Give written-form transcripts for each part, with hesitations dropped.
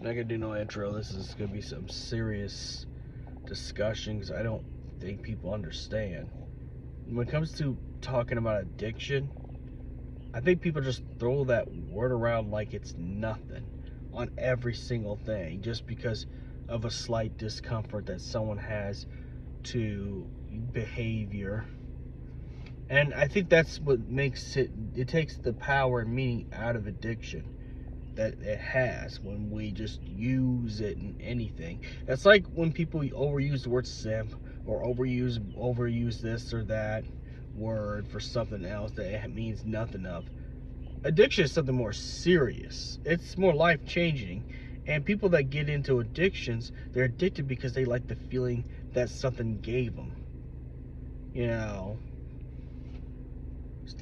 I'm not gonna do no intro. This is gonna be some serious discussion because I don't think people understand. When it comes to talking about addiction, I think people just throw that word around like it's nothing on every single thing just because of a slight discomfort that someone has to behavior. And I think that's what makes it takes the power and meaning out of addiction that it has when we just use it in anything. It's like when people overuse the word simp or overuse this or that word for something else that it means nothing of. Addiction is something more serious. It's more life changing. And people that get into addictions, they're addicted because they like the feeling that something gave them. You know,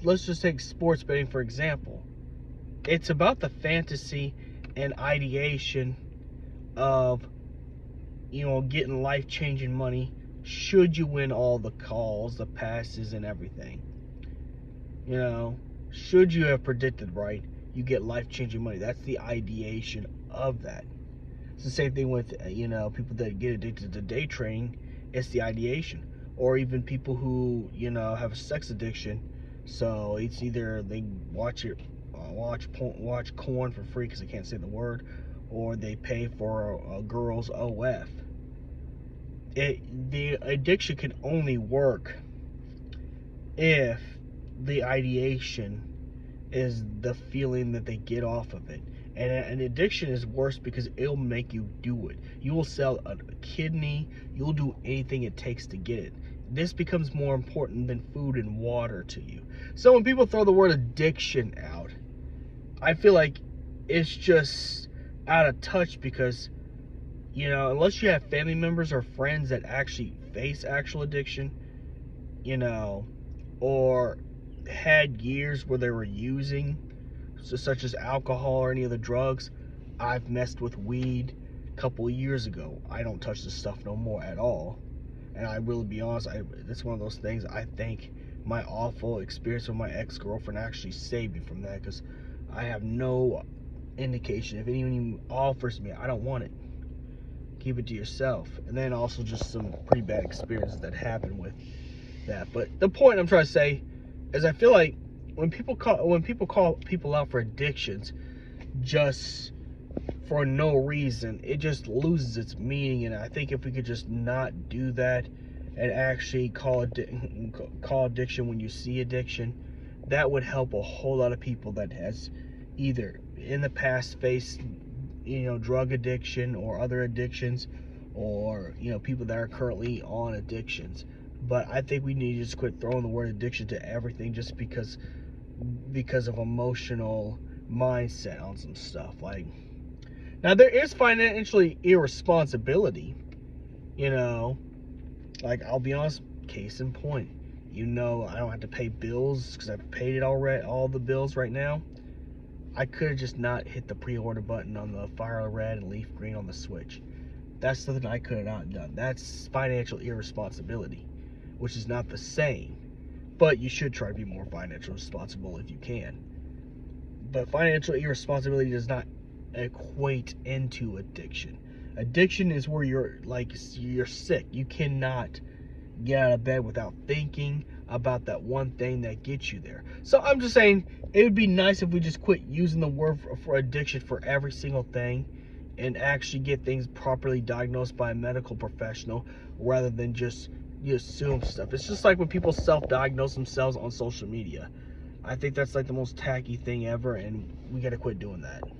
let's just take sports betting for example. It's about the fantasy and ideation of, getting life-changing money should you win all the calls, the passes, and everything. Should you have predicted right, you get life-changing money. That's the ideation of that. It's the same thing with, people that get addicted to day trading. It's the ideation. Or even people who, have a sex addiction. So it's either they watch porn for free because they can't say the word, or they pay for a girl's OF. The addiction can only work if the ideation is the feeling that they get off of it. And an addiction is worse because it'll make you do it. You will sell a kidney. You'll do anything it takes to get it. This becomes more important than food and water to you. So when people throw the word addiction out, I feel like it's just out of touch because, unless you have family members or friends that actually face actual addiction, or had years where they were using, such as alcohol or any other drugs. I've messed with weed a couple of years ago. I don't touch this stuff no more at all. And I will be honest, it's one of those things. I think my awful experience with my ex-girlfriend actually saved me from that, because I have no indication. If anyone offers me, I don't want it. Keep it to yourself. And then also just some pretty bad experiences that happened with that. But the point I'm trying to say is I feel like when people call people out for addictions just for no reason, it just loses its meaning. And I think if we could just not do that and actually call addiction when you see addiction, that would help a whole lot of people that has either in the past faced drug addiction or other addictions, or people that are currently on addictions. But I think we need to just quit throwing the word addiction to everything just because of emotional mindset on some stuff. Like, now there is financially irresponsibility, like, I'll be honest, case in point, I don't have to pay bills because I've paid it already, all the bills right now. I could have just not hit the pre-order button on the fire red and leaf green on the Switch. That's something I could have not done. That's financial irresponsibility, which is not the same. But you should try to be more financially responsible if you can. But financial irresponsibility does not equate into addiction. Addiction is where you're sick. You cannot get out of bed without thinking about that one thing that gets you there. So I'm just saying, it would be nice if we just quit using the word for addiction for every single thing and actually get things properly diagnosed by a medical professional rather than just you assume stuff. It's just like when people self-diagnose themselves on social media. I think that's like the most tacky thing ever, and we got to quit doing that.